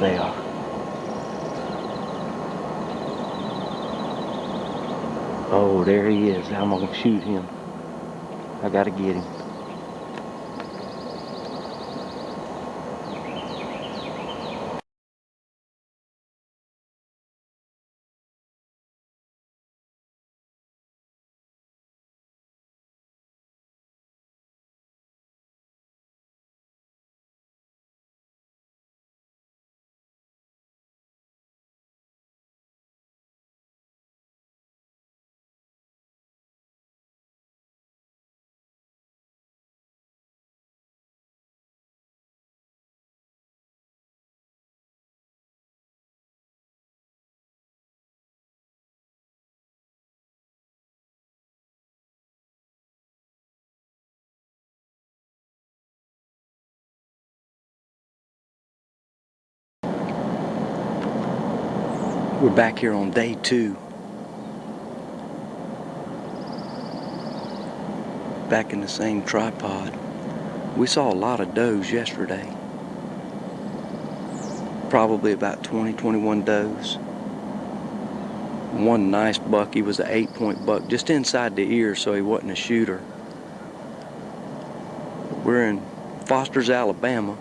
they are. Oh, there he is. I'm gonna shoot him. I gotta get him. We're back here on day 2. Back in the same tripod. We saw a lot of does yesterday. Probably about 20, 21 does. One nice buck, he was an 8-point buck, just inside the ear, so he wasn't a shooter. We're in Foster's, Alabama.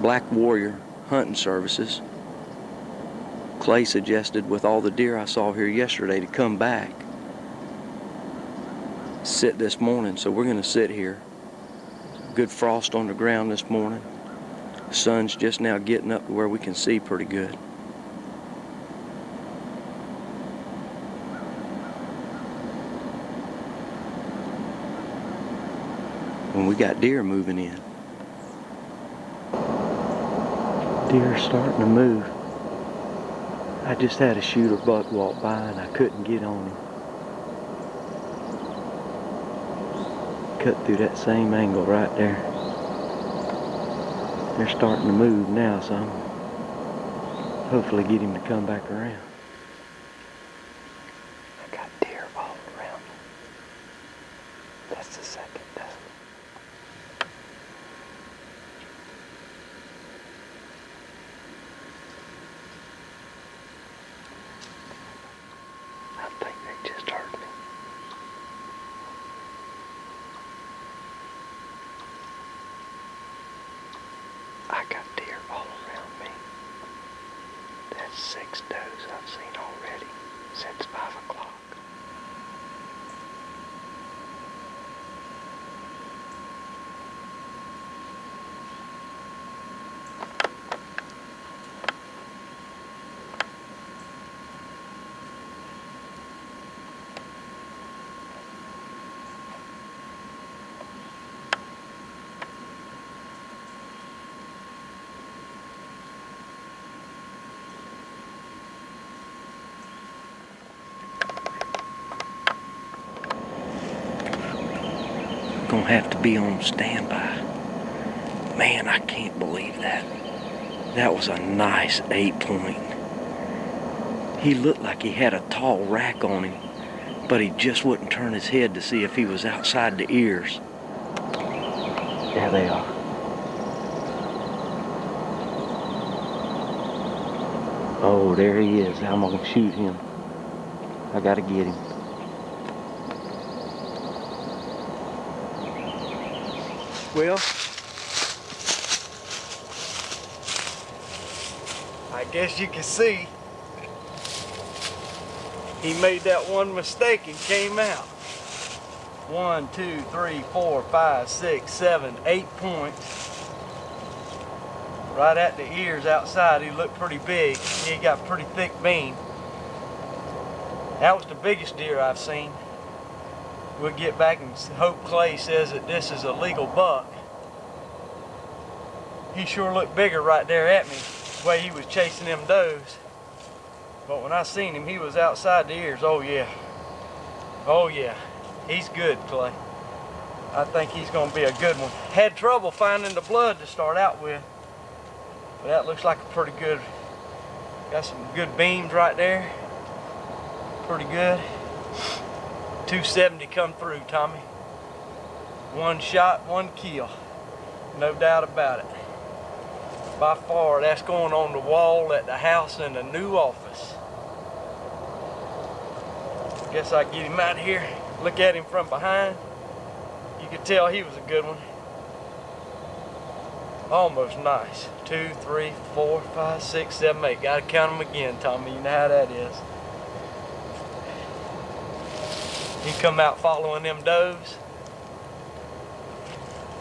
Black Warrior Hunting Services. Clay suggested with all the deer I saw here yesterday to come back. Sit this morning, so we're gonna sit here. Good frost on the ground this morning. Sun's just now getting up to where we can see pretty good. And we got deer moving in. Deer are starting to move. I just had a shooter buck walk by and I couldn't get on him. Cut through that same angle right there. They're starting to move now, so I'm hopefully get him to come back around. I got deer all around me. That's the second dozen. I think they just heard me. I got deer all around me. That's 6 does I've seen already since 5 o'clock. Gonna have to be on standby. Man, I can't believe that. That was a nice 8-point. He looked like he had a tall rack on him, but he just wouldn't turn his head to see if he was outside the ears. There they are. Oh, there he is. I'm gonna shoot him. I gotta get him. Well, I guess you can see he made that one mistake and came out. 1, 2, 3, 4, 5, 6, 7, 8 points. Right at the ears outside, he looked pretty big. He got pretty thick beam. That was the biggest deer I've seen. We'll get back and hope Clay says that this is a legal buck. He sure looked bigger right there at me, the way he was chasing them does. But when I seen him, he was outside the ears. Oh yeah. Oh yeah. He's good, Clay. I think he's gonna be a good one. Had trouble finding the blood to start out with. But that looks like a pretty good, got some good beams right there. Pretty good. 270 come through, Tommy. One shot, one kill. No doubt about it. By far, that's going on the wall at the house in the new office. Guess I get him out here, look at him from behind. You could tell he was a good one. Almost nice. 2, 3, 4, 5, 6, 7, 8. Gotta count them again, Tommy. You know how that is. He come out following them does,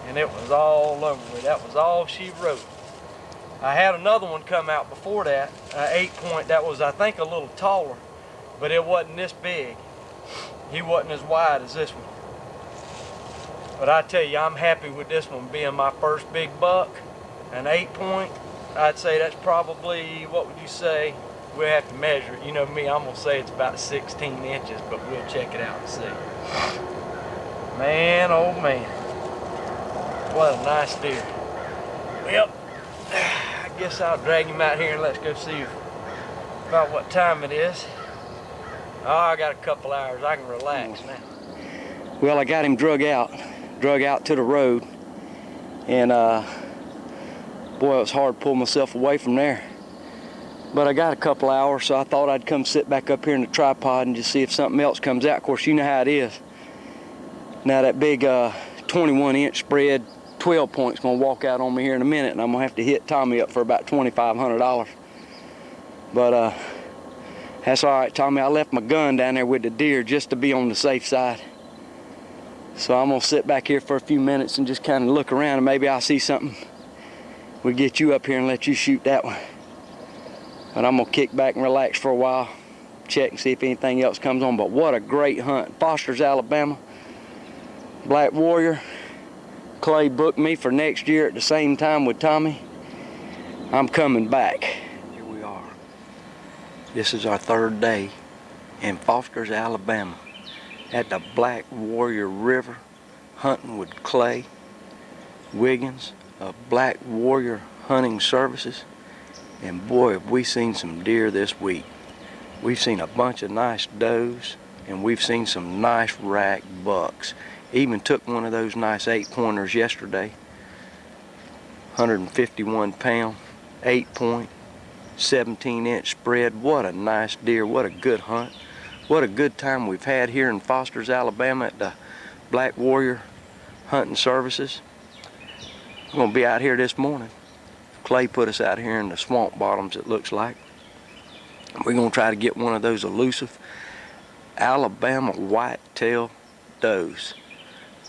and it was all over with. That was all she wrote. I had another one come out before that, 8-point. That was, I think, a little taller, but it wasn't this big. He wasn't as wide as this one. But I tell you, I'm happy with this one being my first big buck. An 8-point, I'd say that's probably, what would you say? We'll have to measure it. You know me, I'm gonna say it's about 16 inches, but we'll check it out and see. Man, oh man. What a nice deer. Well, I guess I'll drag him out here and let's go see about what time it is. Oh, I got a couple hours. I can relax now. Well, I got him drug out to the road, and boy, it was hard to pull myself away from there. But I got a couple hours, so I thought I'd come sit back up here in the tripod and just see if something else comes out. Of course, you know how it is. Now that big 21-inch spread 12-point's gonna walk out on me here in a minute, and I'm gonna have to hit Tommy up for about $2,500. But that's all right, Tommy. I left my gun down there with the deer just to be on the safe side. So I'm gonna sit back here for a few minutes and just kind of look around, and maybe I'll see something. We'll get you up here and let you shoot that one. But I'm gonna kick back and relax for a while, check and see if anything else comes on. But what a great hunt. Foster's, Alabama. Black Warrior. Clay booked me for next year at the same time with Tommy. I'm coming back. Here we are. This is our third day in Foster's, Alabama, at the Black Warrior River, hunting with Clay Wiggins of Black Warrior Hunting Services. And boy, have we seen some deer this week. We've seen a bunch of nice does, and we've seen some nice rack bucks. Even took one of those nice 8-pointers yesterday. 151 pound, 8-point, 17-inch spread. What a nice deer, what a good hunt. What a good time we've had here in Foster's, Alabama at the Black Warrior Hunting Services. We're gonna be out here this morning. Clay put us out here in the swamp bottoms, it looks like. We're gonna try to get one of those elusive Alabama whitetail does.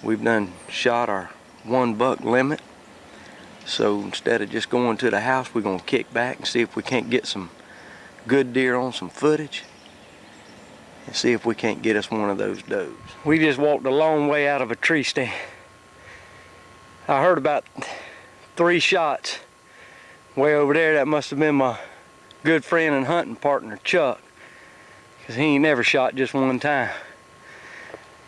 We've done shot our 1-buck limit. So instead of just going to the house, we're gonna kick back and see if we can't get some good deer on some footage and see if we can't get us one of those does. We just walked a long way out of a tree stand. I heard about 3 shots way over there. That must have been my good friend and hunting partner, Chuck, because he ain't never shot just one time.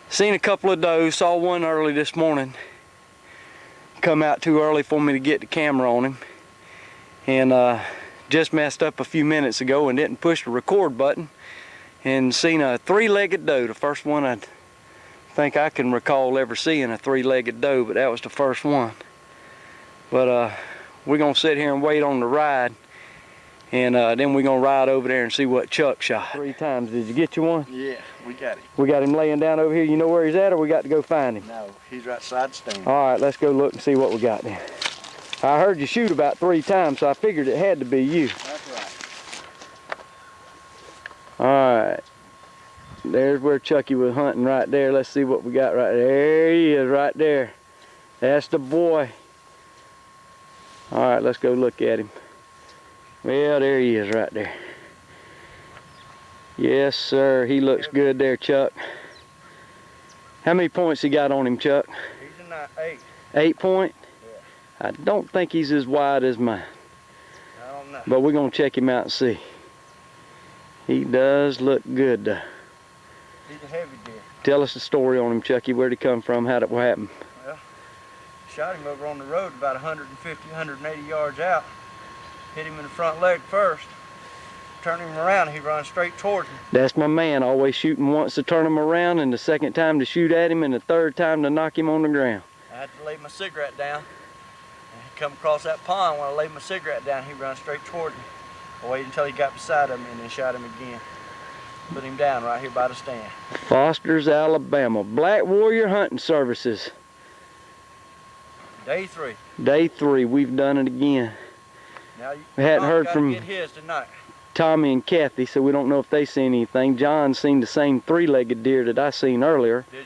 Seen a couple of does, saw one early this morning. Come out too early for me to get the camera on him. And just messed up a few minutes ago and didn't push the record button. And seen a 3-legged doe, the first one I think I can recall ever seeing a 3-legged doe, but that was the first one. But we're gonna sit here and wait on the ride, and then we're gonna ride over there and see what Chuck shot. 3 times. Did you get you one? Yeah, we got him. We got him laying down over here. You know where he's at, or we got to go find him? No, he's right side stand. All right, let's go look and see what we got then. I heard you shoot about 3 times, so I figured it had to be you. That's right. All right. There's where Chucky was hunting right there. Let's see what we got right there. There he is right there. That's the boy. All right, let's go look at him. Well, there he is right there. Yes, sir. He looks good there, Chuck. How many points he got on him, Chuck? He's in that 8. 8-point? Yeah. I don't think he's as wide as mine. I don't know. But we're going to check him out and see. He does look good, though. He's a heavy deer. Tell us the story on him, Chucky. Where'd he come from? How'd it happen? Well, shot him over on the road about 150, 180 yards out. Hit him in the front leg first. Turned him around, he runs straight towards me. That's my man, always shooting once to turn him around, and the second time to shoot at him, and the third time to knock him on the ground. I had to lay my cigarette down and come across that pond. When I laid my cigarette down, he ran straight toward me. I waited until he got beside me and then shot him again. Put him down right here by the stand. Foster's, Alabama. Black Warrior Hunting Services. Day 3. Day 3. We've done it again. Now We hadn't heard from get his tonight. Tommy and Kathy, so we don't know if they seen anything. John's seen the same 3-legged deer that I seen earlier. Did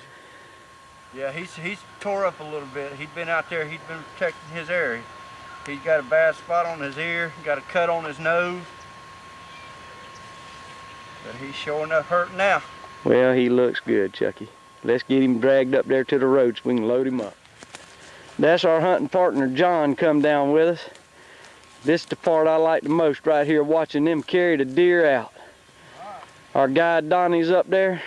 you? Yeah, he's tore up a little bit. He'd been out there. He'd been protecting his area. He's got a bad spot on his ear. Got a cut on his nose. But he's sure enough hurting now. Well, he looks good, Chucky. Let's get him dragged up there to the road so we can load him up. That's our hunting partner, John, come down with us. This is the part I like the most right here, watching them carry the deer out. Our guide Donnie's up there.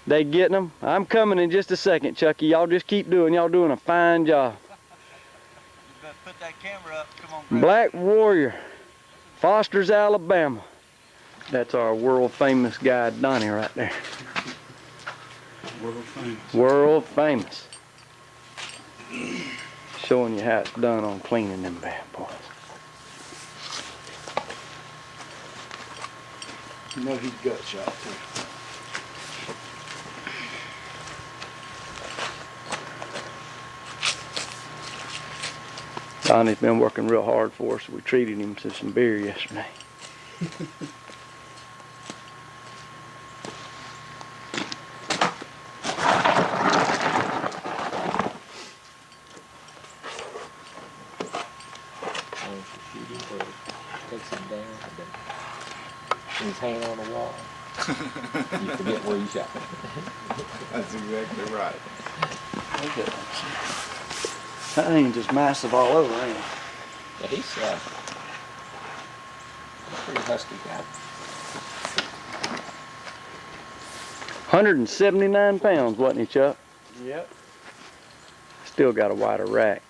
They getting them. I'm coming in just a second, Chucky. Y'all just keep doing. Y'all doing a fine job. You better put that camera up. Come on, Brad. Black Warrior, Foster's, Alabama. That's our world famous guide Donnie right there. World famous. World famous. Showing you how it's done on cleaning them bad boys. You know he's gut shot too. Donnie's been working real hard for us. We treated him to some beer yesterday. He's hanging on the wall. You forget where you shot. That's exactly right. Look at that. That thing's just massive all over, ain't it? Yeah, he's a pretty husky guy. 179 pounds, wasn't he, Chuck? Yep. Still got a wider rack.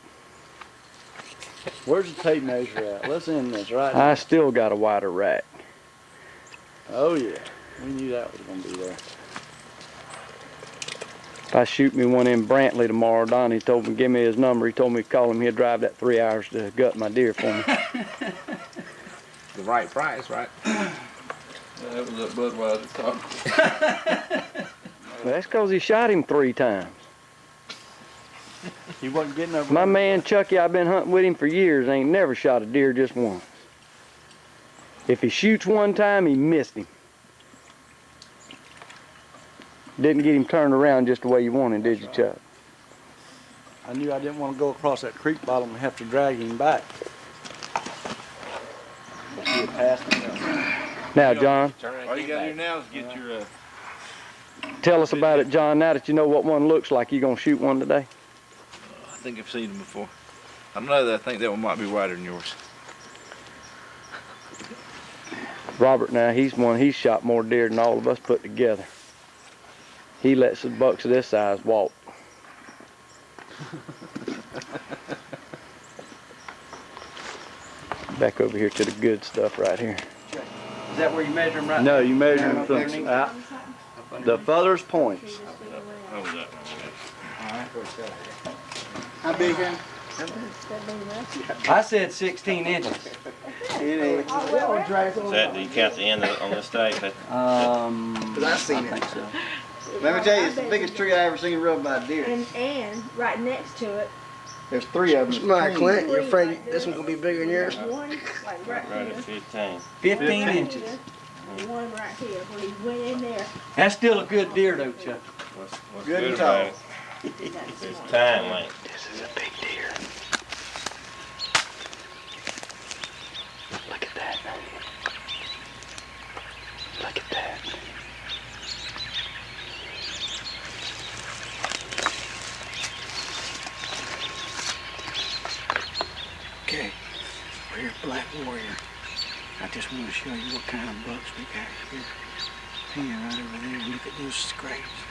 Where's the tape measure at? Let's end this right now. I still got a wider rack. Oh yeah. We knew that was gonna be there. If I shoot me one in Brantley tomorrow, Donnie told me, give me his number. He told me to call him. He'd drive that 3 hours to gut my deer for me. The right price, right? That was a Budweiser talk. Well, that's because he shot him 3 times. He wasn't getting over. My man Chucky, I've been hunting with him for years, ain't never shot a deer just once. If he shoots one time, he missed him. Didn't get him turned around just the way you wanted, did you, Chuck? I knew I didn't want to go across that creek bottom and have to drag him back. But he had passed him. Now, John, All you gotta do now is get your, tell us about it, John. Now that you know what one looks like, you gonna shoot one today? I think I've seen them before. I know that I think that one might be wider than yours. Robert, now, he's shot more deer than all of us put together. He lets the bucks of this size walk. Back over here to the good stuff right here. Is that where you measure him right No, now? you measure him from Underneath? out the furthest points. How was that? How big him? I said 16 inches. It ain't. Is that, do you count the end on this stake? Cause I seen it. So. Let me tell you, it's the biggest tree I ever seen rubbed by a deer. And right next to it, There's 3 of them. Smart, Clint. You're afraid this one's gonna be bigger than yours? one like right Right here, at 15. 15 inches. and one right here, where he went in there. That's still a good deer though, Chuck. What's Good and about tall. it? It's time length. This is a big deer. Look at that. Look at that. Okay, we're here at Black Warrior. I just want to show you what kind of bucks we got here. Hanging right over there. Look at those scrapes.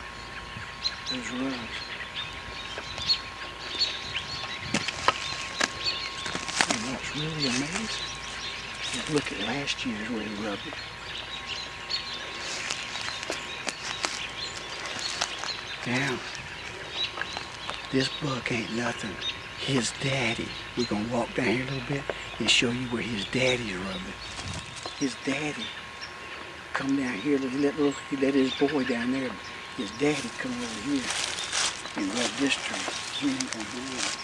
Those rubs. And what's really amazing is look at last year's where he rubbed it. Now, this buck ain't nothing his daddy. We're gonna walk down here a little bit and show you where his daddy's rubbing. His daddy come down here, he let his boy down there. His daddy come over here and rub this tree. He ain't gonna do it.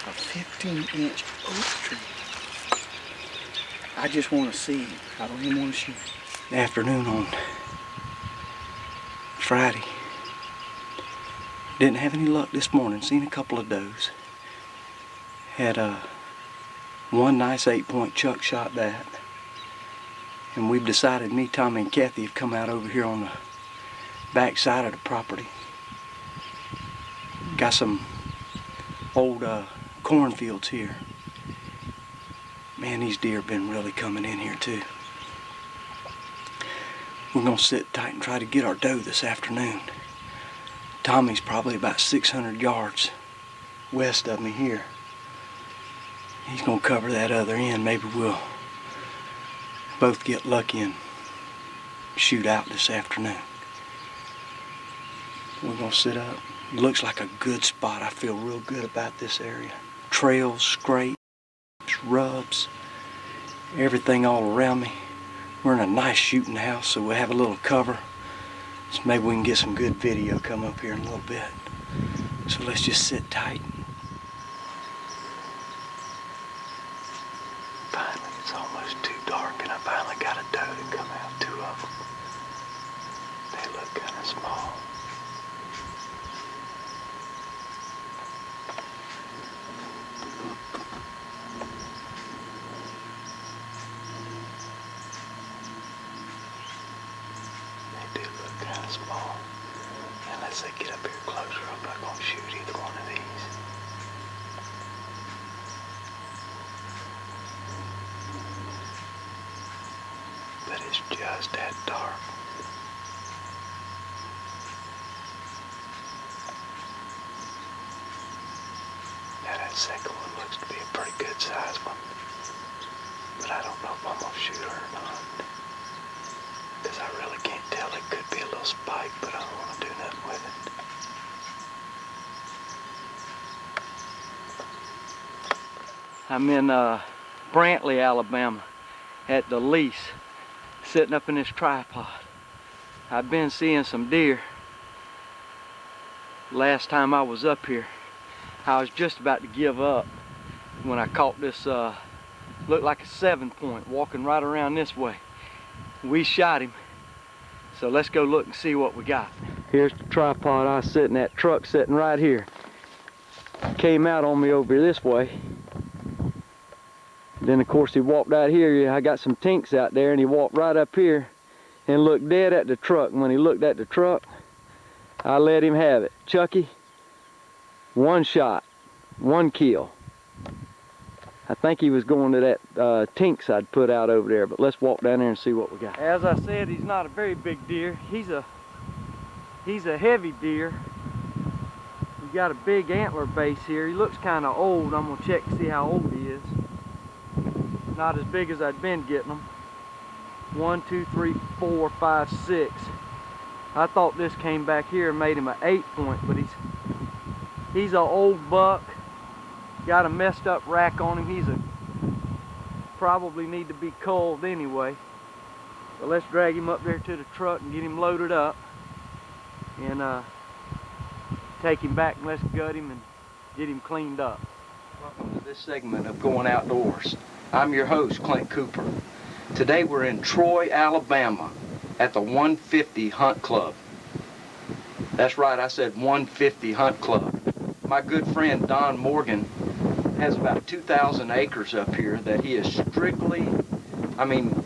A 15-inch oak tree. I just want to see him. I don't even want to shoot him. Afternoon on Friday. Didn't have any luck this morning. Seen a couple of does. Had one nice 8-point chuck shot that. And we've decided, me, Tommy, and Kathy have come out over here on the back side of the property. Got some old cornfields here. Man, these deer have been really coming in here too. We're gonna sit tight and try to get our doe this afternoon. Tommy's probably about 600 yards west of me here. He's gonna cover that other end. Maybe we'll both get lucky and shoot out this afternoon. We're gonna sit up. It looks like a good spot. I feel real good about this area. Trails, scrapes, rubs, everything all around me. We're in a nice shooting house, so we'll have a little cover. So maybe we can get some good video come up here in a little bit. So let's just sit tight. Finally, it's almost too dark and I finally got a doe to come out, 2 of them. They look kind of small. Kind of small. Unless they get up here closer, I'm not going to shoot either one of these. But it's just that dark. Now that second one looks to be a pretty good size one. But I don't know if I'm going to shoot her or not. Because I really can't tell. It could be a little spike, but I don't want to do nothing with it. I'm in Brantley, Alabama, at the lease, sitting up in this tripod. I've been seeing some deer. Last time I was up here, I was just about to give up when I caught this, looked like a 7-point, walking right around this way. We shot him, so let's go look and see what we got. Here's the tripod I was sitting at, truck sitting right here. Came out on me over this way. Then of course he walked out here. I got some tinks out there and he walked right up here and looked dead at the truck. And when he looked at the truck, I let him have it. Chucky, 1 shot, 1 kill. I think he was going to that tinks I'd put out over there, but let's walk down there and see what we got. As I said, he's not a very big deer. He's a heavy deer. He's got a big antler base here. He looks kind of old. I'm gonna check to see how old he is. Not as big as I'd been getting them. 1, 2, 3, 4, 5, 6. I thought this came back here and made him an 8-point, but he's an old buck. Got a messed up rack on him. He's probably need to be culled anyway. But let's drag him up there to the truck and get him loaded up and take him back and let's gut him and get him cleaned up. Welcome to this segment of Going Outdoors. I'm your host, Clint Cooper. Today we're in Troy, Alabama at the 150 Hunt Club. That's right, I said 150 Hunt Club. My good friend Don Morgan has about 2,000 acres up here that he is strictly, I mean,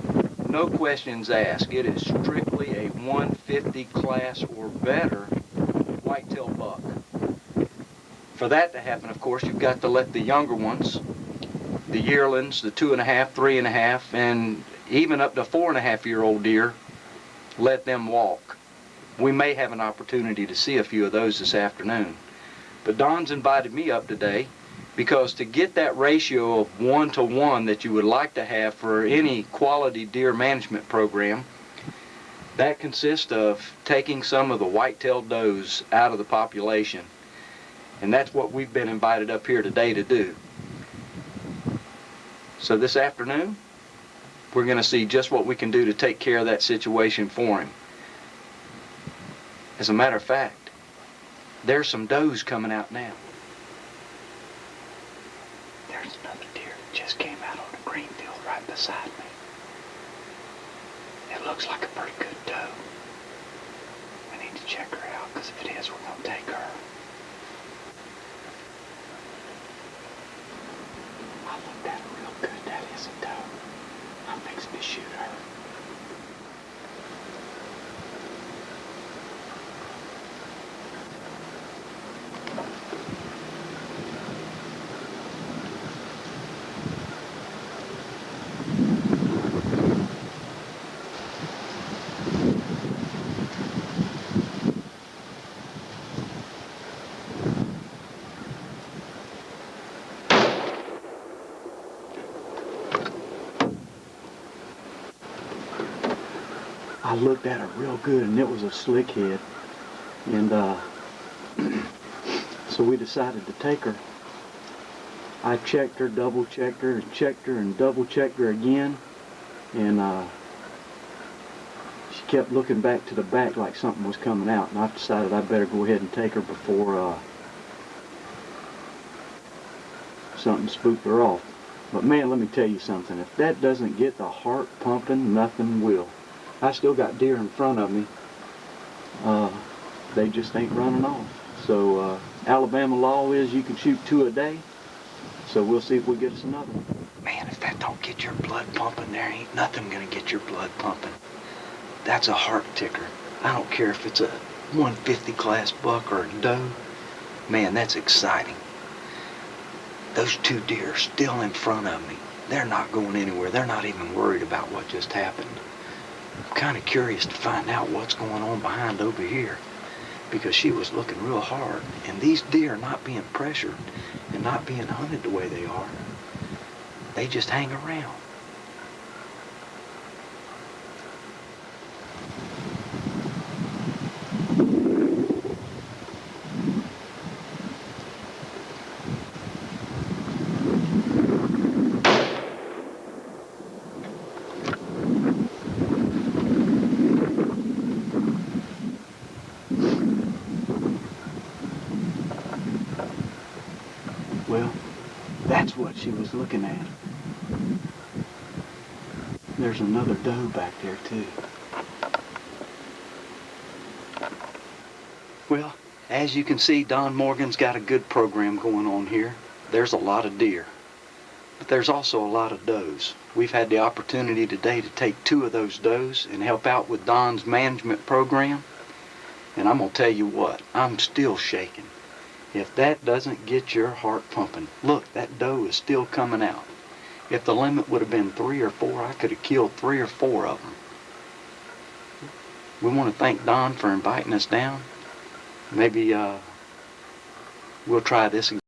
no questions asked. It is strictly a 150 class or better whitetail buck. For that to happen, of course, you've got to let the younger ones, the yearlings, the 2.5, 3.5, and even up to 4.5-year-old deer, let them walk. We may have an opportunity to see a few of those this afternoon. But Don's invited me up today because to get that ratio of 1-to-1 that you would like to have for any quality deer management program, that consists of taking some of the white-tailed does out of the population. And that's what we've been invited up here today to do. So this afternoon, we're going to see just what we can do to take care of that situation for him. As a matter of fact, there's some does coming out now. There's another deer that just came out on the green field right beside me. It looks like a pretty good doe. We need to check her out, because if it is, we're going to take her. I looked at her real good. That is a doe. I'm fixing to shoot her. I looked at her real good, and it was a slick head. And so we decided to take her. I checked her, double checked her, and double checked her again. And she kept looking back to the back like something was coming out. And I decided I better go ahead and take her before something spooked her off. But man, let me tell you something. If that doesn't get the heart pumping, nothing will. I still got deer in front of me. They just ain't running off. So Alabama law is you can shoot 2 a day. So we'll see if we get us another one. Man, if that don't get your blood pumping, there ain't nothing gonna get your blood pumping. That's a heart ticker. I don't care if it's a 150 class buck or a doe. Man, that's exciting. Those 2 deer are still in front of me. They're not going anywhere. They're not even worried about what just happened. I'm kind of curious to find out what's going on behind over here, because she was looking real hard, and these deer not being pressured and not being hunted the way they are, they just hang around. Well, that's what she was looking at. There's another doe back there too. Well, as you can see, Don Morgan's got a good program going on here. There's a lot of deer, but there's also a lot of does. We've had the opportunity today to take 2 of those does and help out with Don's management program. And I'm gonna tell you what, I'm still shaking. If that doesn't get your heart pumping, look, that doe is still coming out. If the limit would have been 3 or 4, I could have killed 3 or 4 of them. We want to thank Don for inviting us down. Maybe we'll try this again.